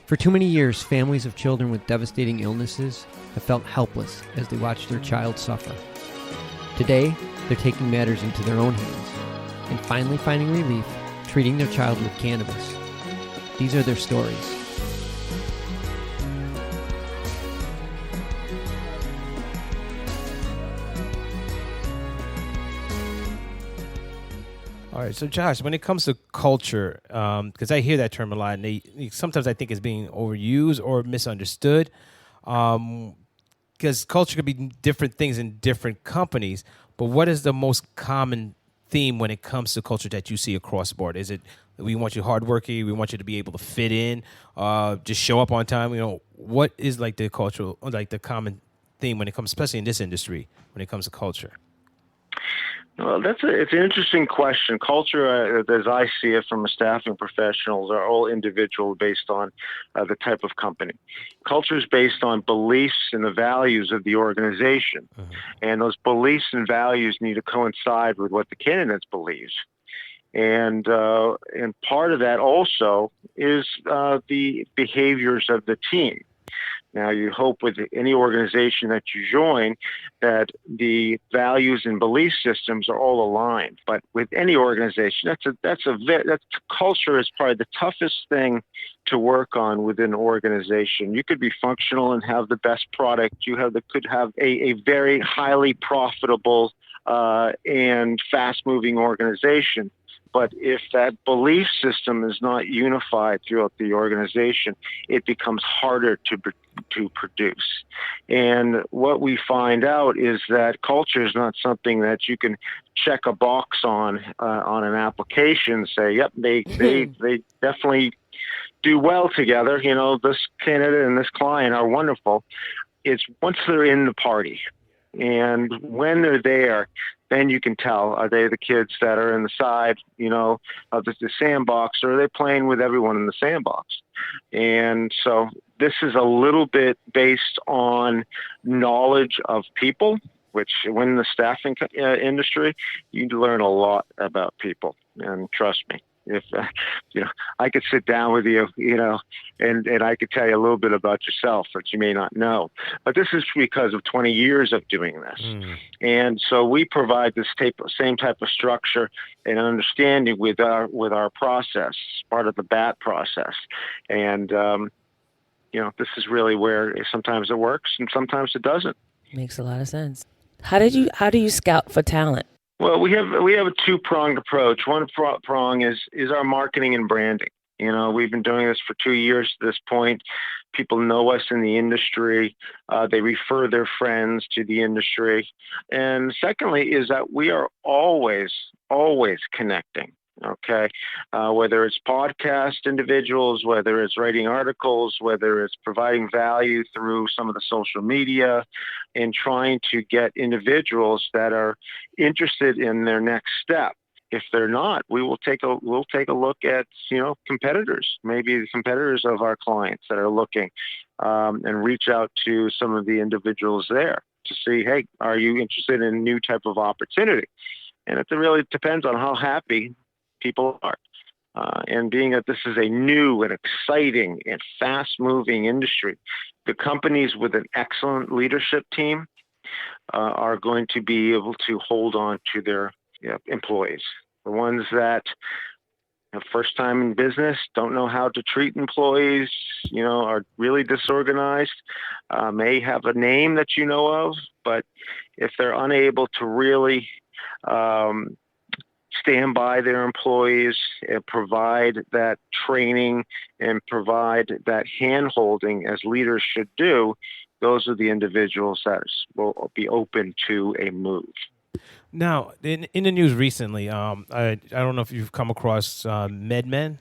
For too many years, families of children with devastating illnesses have felt helpless as they watch their child suffer. Today, they're taking matters into their own hands and finally finding relief treating their child with cannabis. These are their stories. All right, so Josh, when it comes to culture, because I hear that term a lot, and sometimes I think it's being overused or misunderstood, because culture could be different things in different companies, but what is the most common theme when it comes to culture that you see across the board? Is it we want you hardworking, we want you to be able to fit in, just show up on time? You know, what is like the cultural, like the common theme when it comes, especially in this industry, when it comes to culture? Well, it's an interesting question. Culture, as I see it from a staffing professionals, are all individual based on the type of company. Culture is based on beliefs and the values of the organization. Mm-hmm. And those beliefs and values need to coincide with what the candidates believes. And part of that also is the behaviors of the team. Now, you hope with any organization that you join that the values and belief systems are all aligned. But with any organization, that's culture is probably the toughest thing to work on within an organization. You could be functional and have the best product. Could have a very highly profitable and fast-moving organization. But if that belief system is not unified throughout the organization, it becomes harder to produce. And what we find out is that culture is not something that you can check a box on an application and say, yep, they definitely do well together. You know, this candidate and this client are wonderful. It's once they're in the party. And when they're there, then you can tell, are they the kids that are in the side, you know, of the sandbox, or are they playing with everyone in the sandbox? And so this is a little bit based on knowledge of people, which when in the staffing industry, you learn a lot about people. And trust me, if I could sit down with you, and I could tell you a little bit about yourself that you may not know. But this is because of 20 years of doing this. Mm. And so we provide this same type of structure and understanding with our process, part of the BAT process. And, this is really where sometimes it works and sometimes it doesn't. Makes a lot of sense. How do you scout for talent? Well, we have a two-pronged approach. One prong is our marketing and branding. You know, we've been doing this for 2 years at this point. People know us in the industry. They refer their friends to the industry. And secondly is that we are always connecting. Okay, whether it's podcast individuals, whether it's writing articles, whether it's providing value through some of the social media, and trying to get individuals that are interested in their next step. If they're not, we'll take a look at competitors, maybe the competitors of our clients that are looking, and reach out to some of the individuals there to see, hey, are you interested in a new type of opportunity? And it really depends on how happy people are. And being that this is a new and exciting and fast-moving industry, the companies with an excellent leadership team are going to be able to hold on to their employees. The ones that first time in business, don't know how to treat employees, are really disorganized, may have a name that you know of, but if they're unable to really stand by their employees and provide that training and provide that hand-holding as leaders should do, those are the individuals that will be open to a move. Now, in the news recently, I don't know if you've come across MedMen.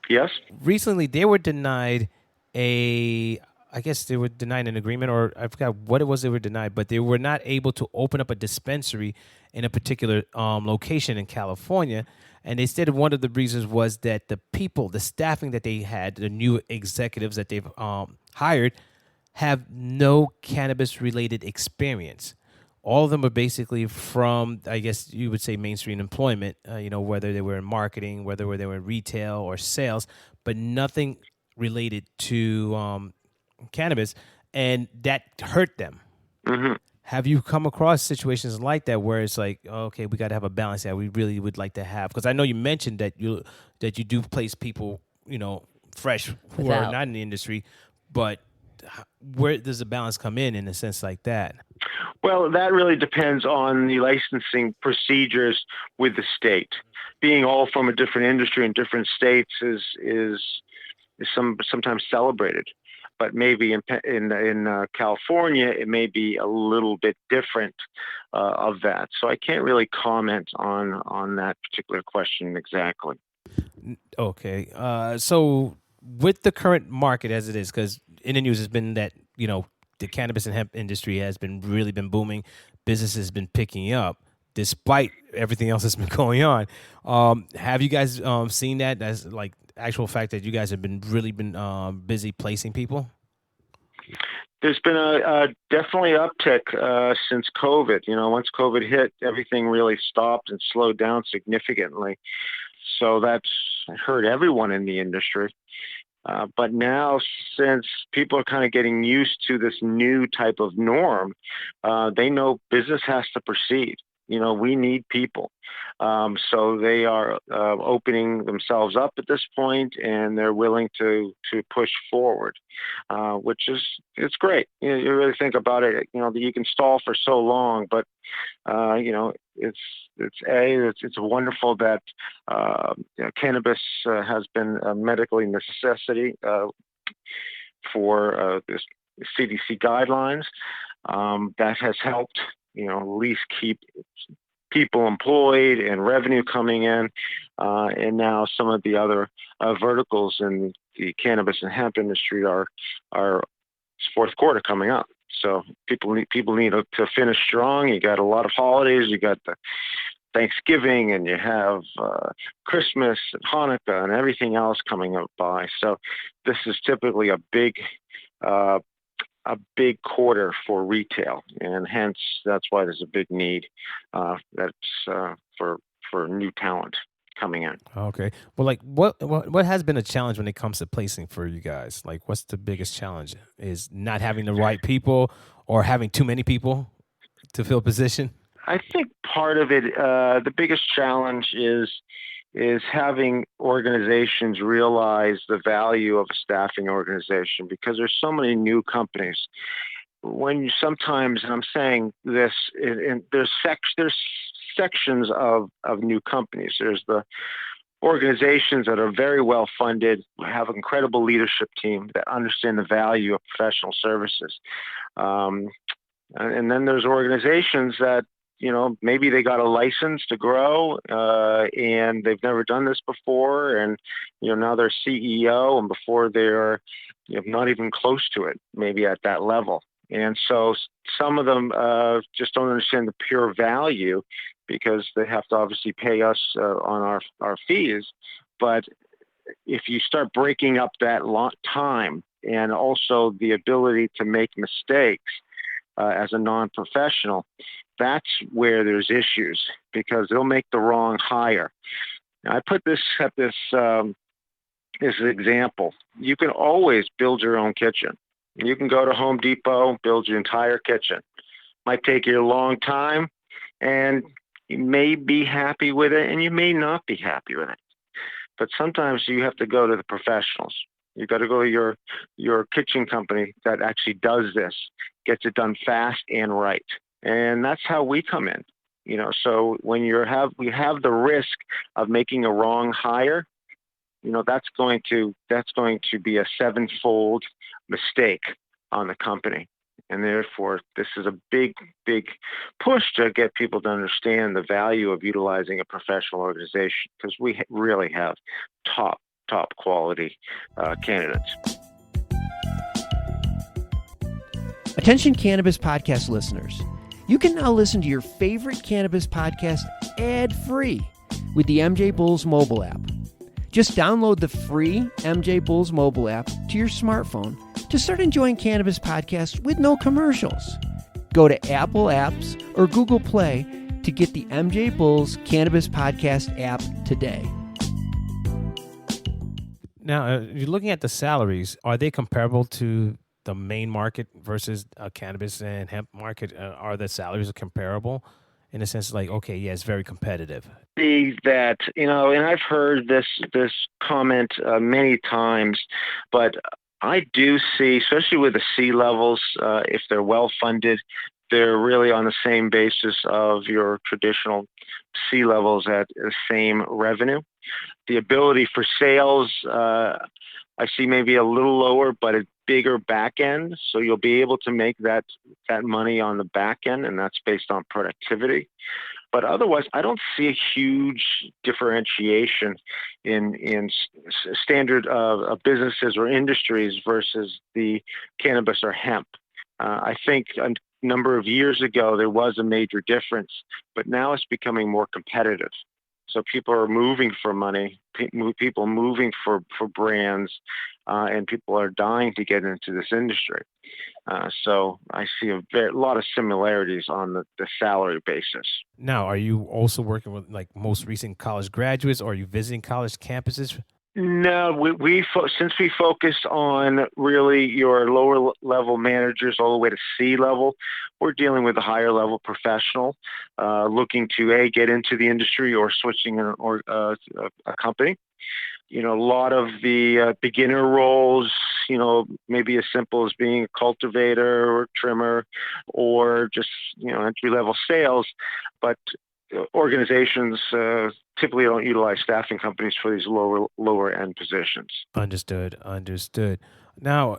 Yes. Recently, they were denied an agreement, or I forgot what it was they were denied, but they were not able to open up a dispensary in a particular location in California. And they said one of the reasons was that the staffing that they had, the new executives that they've hired, have no cannabis-related experience. All of them are basically from, I guess you would say, mainstream employment, whether they were in marketing, whether they were in retail or sales, but nothing related to cannabis, and that hurt them. Mm-hmm. Have you come across situations like that where it's like, okay, we got to have a balance that we really would like to have? Because I know you mentioned that you do place people, fresh who are Without. not in the industry, but where does the balance come in a sense like that? Well, that really depends on the licensing procedures with the state. Being all from a different industry in different states is sometimes celebrated, but maybe in California it may be a little bit different of that. So I can't really comment on that particular question exactly. Okay, so with the current market as it is, because in the news has been that the cannabis and hemp industry has been booming, business has been picking up despite everything else that's been going on. Have you guys seen that as like actual fact that you guys have been busy placing people? There's been a definitely uptick since COVID. Once COVID hit, everything really stopped and slowed down significantly. So that's hurt everyone in the industry. But now, since people are kind of getting used to this new type of norm, they know business has to proceed. We need people. So they are opening themselves up at this point, and they're willing to push forward, which is, it's great. You really think about it, you can stall for so long, but, it's wonderful that cannabis has been a medical necessity for this CDC guidelines. That has helped, at least keep people employed and revenue coming in. And now some of the other verticals in the cannabis and hemp industry are fourth quarter coming up. So people need to finish strong. You got a lot of holidays. You got the Thanksgiving, and you have Christmas and Hanukkah and everything else coming up by. So this is typically a big quarter for retail, and hence that's why there's a big need for new talent coming in. Okay. Well, like what has been a challenge when it comes to placing for you guys? Like, what's the biggest challenge? Is not having the right people or having too many people to fill a position? I think part of it, the biggest challenge is having organizations realize the value of a staffing organization, because there's so many new companies. When you sometimes, and I'm saying this, there's sections of new companies. There's the organizations that are very well funded, have an incredible leadership team that understand the value of professional services. And then there's organizations that, maybe they got a license to grow and they've never done this before. And, now they're CEO, and before they're not even close to it, maybe at that level. And so some of them just don't understand the pure value, because they have to obviously pay us on our fees. But if you start breaking up that time, and also the ability to make mistakes as a non-professional, that's where there's issues, because they'll make the wrong hire. Now, I put this at this example. You can always build your own kitchen. You can go to Home Depot, build your entire kitchen. Might take you a long time, and you may be happy with it, and you may not be happy with it. But sometimes you have to go to the professionals. You've got to go to your kitchen company that actually does this, gets it done fast and right. And that's how we come in. So when we have the risk of making a wrong hire, that's going to be a sevenfold mistake on the company. And therefore, this is a big, big push to get people to understand the value of utilizing a professional organization, because we really have top quality candidates. Attention Cannabis Podcast listeners. You can now listen to your favorite cannabis podcast ad-free with the MJBulls mobile app. Just download the free MJBulls mobile app to your smartphone to start enjoying cannabis podcasts with no commercials. Go to Apple Apps or Google Play to get the MJBulls Cannabis Podcast app today. Now, you're looking at the salaries. Are they comparable to the main market versus cannabis and hemp market? Are the salaries comparable in a sense like, okay, yeah, it's very competitive? See that, and I've heard this comment many times, but I do see, especially with the C levels, if they're well funded, they're really on the same basis of your traditional C levels at the same revenue. The ability for sales, I see maybe a little lower, but a bigger back end. So you'll be able to make that money on the back end, and that's based on productivity. But otherwise, I don't see a huge differentiation in standard businesses or industries versus the cannabis or hemp. I think a number of years ago there was a major difference, but now it's becoming more competitive. So people are moving for money, people moving for brands, and people are dying to get into this industry. So I see a lot of similarities on the salary basis. Now, are you also working with like most recent college graduates, or are you visiting college campuses? No, since we focus on really your lower level managers all the way to C level, we're dealing with a higher level professional looking to get into the industry or switching a company. A lot of the beginner roles, maybe as simple as being a cultivator or trimmer or just, entry level sales, but organizations typically don't utilize staffing companies for these lower end positions. Understood. Now,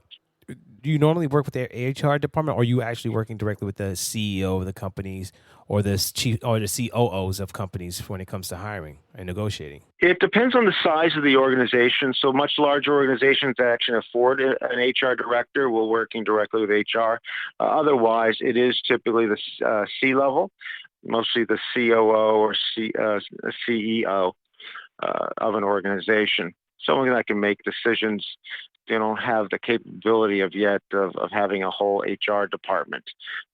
do you normally work with their HR department, or are you actually working directly with the CEO of the companies or the chief or the COOs of companies when it comes to hiring and negotiating? It depends on the size of the organization. So much larger organizations that actually afford an HR director will working directly with HR. Otherwise, it is typically the C level, mostly the COO or CEO of an organization. Someone that can make decisions. They don't have the capability of having a whole HR department.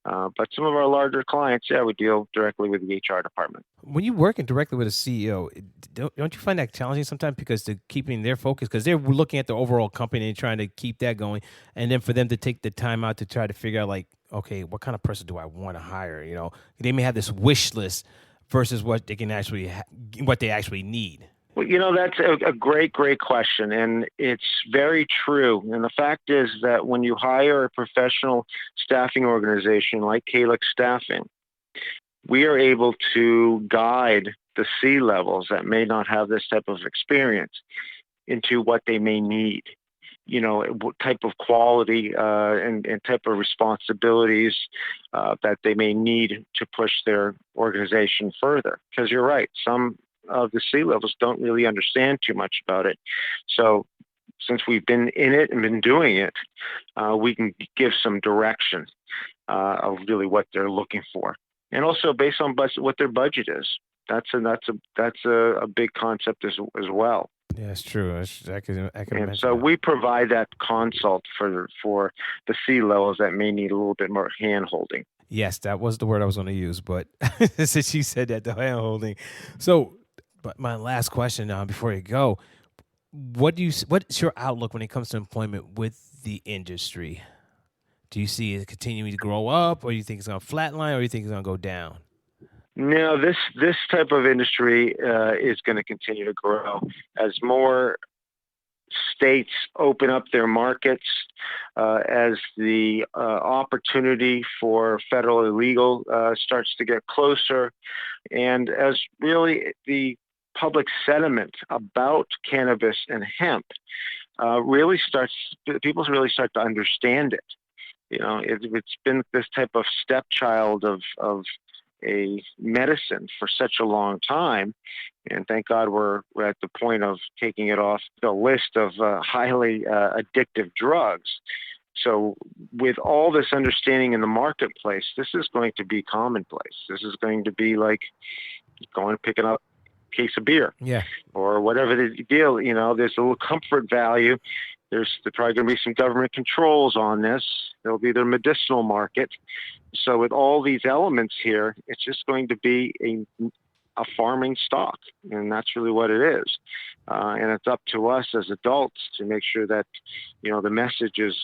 But some of our larger clients, we deal directly with the HR department. When you're working directly with a CEO, don't you find that challenging sometimes because they're keeping their focus, because they're looking at the overall company and trying to keep that going, and then for them to take the time out to try to figure out like, okay, what kind of person do I want to hire? They may have this wish list versus what they can actually what they actually need. Well, that's a great question, and it's very true. And the fact is that when you hire a professional staffing organization like Calyx Staffing, we are able to guide the C levels that may not have this type of experience into what they may need. What type of quality and type of responsibilities that they may need to push their organization further. Because you're right, some of the C levels don't really understand too much about it. So since we've been in it and been doing it, we can give some direction of really what they're looking for, and also based on what their budget is. That's a big concept as well. Yeah, it's true. I can imagine. So we provide that consult for the C levels that may need a little bit more hand holding. Yes, that was the word I was going to use, but since you said that, the hand holding. So, but my last question before you go, what's your outlook when it comes to employment with the industry? Do you see it continuing to grow up, or do you think it's going to flatline, or do you think it's going to go down? No, this type of industry is going to continue to grow as more states open up their markets, as the opportunity for federal illegal starts to get closer, and as really the public sentiment about cannabis and hemp people really start to understand it. It's been this type of stepchild of a medicine for such a long time, and thank God we're at the point of taking it off the list of highly addictive drugs. So with all this understanding in the marketplace, this is going to be commonplace. This is going to be like going picking up a case of beer, or whatever the deal. There's a little comfort value. There's probably going to be some government controls on this. There'll be their medicinal market. So with all these elements here, it's just going to be a farming stock, and that's really what it is. And it's up to us as adults to make sure that, the messages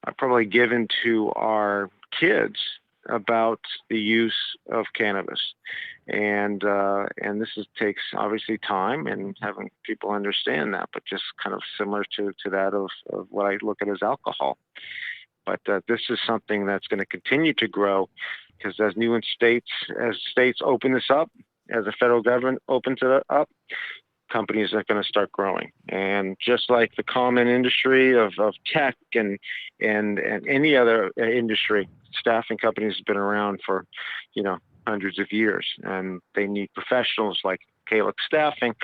are probably given to our kids about the use of cannabis. And this takes obviously time and having people understand that, but just kind of similar to that of what I look at as alcohol. But this is something that's going to continue to grow, because as states open this up, as the federal government opens it up, companies are going to start growing. And just like the common industry of tech and any other industry, staffing companies have been around for, hundreds of years, and they need professionals like Calyx Staffing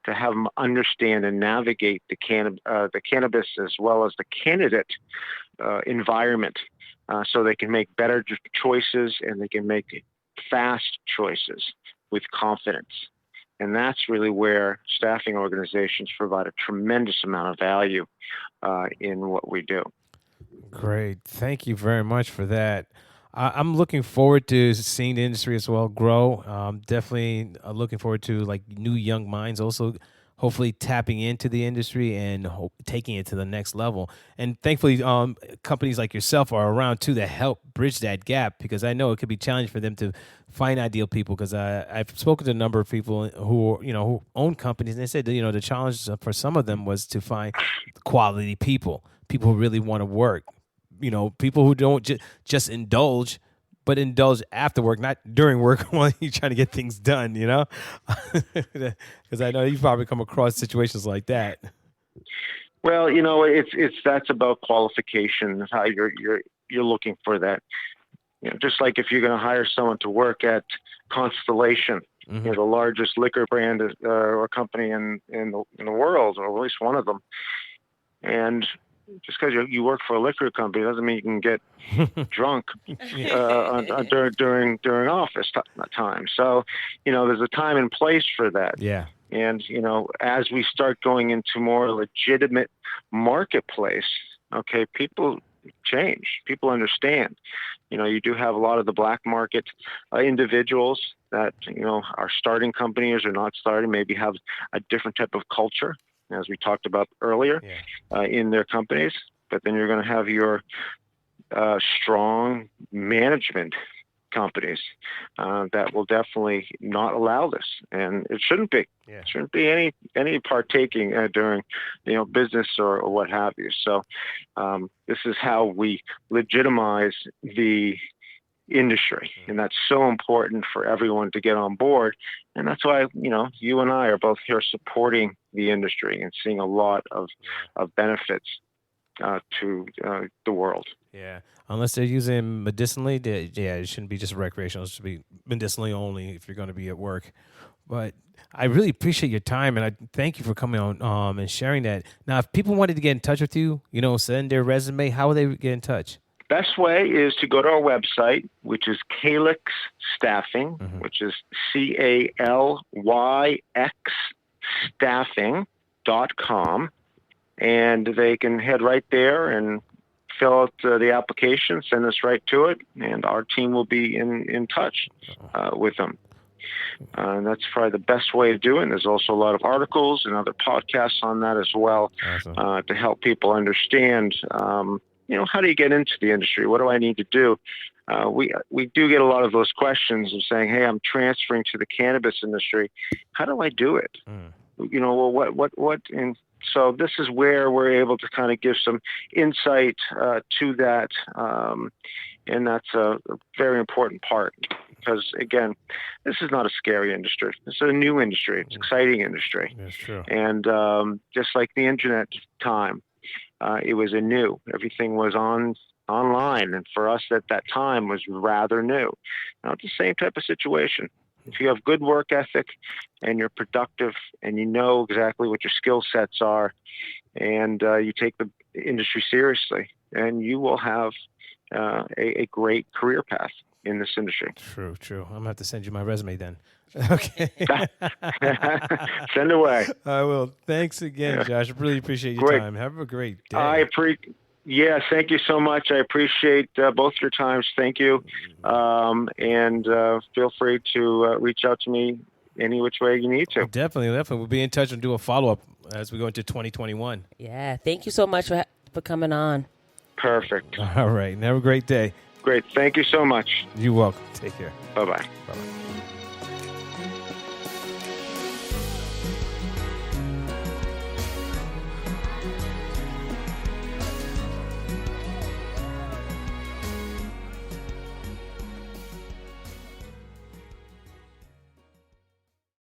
to have them understand and navigate the cannabis as well as the candidate environment, so they can make better choices and they can make fast choices with confidence. And that's really where staffing organizations provide a tremendous amount of value in what we do. Great. Thank you very much for that. I'm looking forward to seeing the industry as well grow. Definitely looking forward to like new young minds also hopefully tapping into the industry and taking it to the next level. And thankfully, companies like yourself are around too that help bridge that gap, because I know it could be challenging for them to find ideal people. Because I've spoken to a number of people who own companies, and they said that, the challenge for some of them was to find quality people who really want to work. People who don't just indulge, but indulge after work, not during work while you're trying to get things done, Because I know you've probably come across situations like that. Well, that's about qualification, how you're looking for that. Just like if you're going to hire someone to work at Constellation, Mm-hmm. The largest liquor brand or company in the world, or at least one of them, and just because you work for a liquor company doesn't mean you can get drunk during office time. So, there's a time and place for that. Yeah. And, as we start going into more legitimate marketplace, okay, people change. People understand. You do have a lot of the black market individuals that, are starting companies or not starting, maybe have a different type of culture, as we talked about earlier, in their companies. But then you're going to have your strong management companies that will definitely not allow this, and it shouldn't be. Yeah. It shouldn't be any partaking during business or what have you. So this is how we legitimize the industry, and that's so important for everyone to get on board. And that's why you and I are both here supporting the industry and seeing a lot of benefits to the world. Yeah, unless they're using medicinally, it shouldn't be just recreational. It should be medicinally only if you're going to be at work. But I really appreciate your time, and I thank you for coming on and sharing that. Now, if people wanted to get in touch with you, send their resume, how would they get in touch? Best way is to go to our website, which is Calyx Staffing, which is CALYX staffing.com. And they can head right there and fill out the application, send us right to it, and our team will be in touch with them. And that's probably the best way of doing it. There's also a lot of articles and other podcasts on that as well. Awesome. To help people understand, how do you get into the industry? What do I need to do? We do get a lot of those questions of saying, hey, I'm transferring to the cannabis industry. How do I do it? What? And so this is where we're able to kind of give some insight to that. And that's a very important part, because, again, this is not a scary industry. This is a new industry. It's an exciting industry. That's true. And just like the internet time, it was new. Everything was online. And for us at that time was rather new. Now, it's the same type of situation. If you have good work ethic and you're productive and you know exactly what your skill sets are, and you take the industry seriously, and you will have a great career path in this industry. True. I'm going to have to send you my resume then. Okay. Send away. I will. Thanks again, Josh. I really appreciate your time. Have a great day. Yes, thank you so much. I appreciate both your times. Thank you. And feel free to reach out to me any which way you need to. Definitely. We'll be in touch and do a follow-up as we go into 2021. Yeah. Thank you so much for coming on. Perfect. All right. And have a great day. Great. Thank you so much. You're welcome. Take care. Bye-bye. Bye-bye.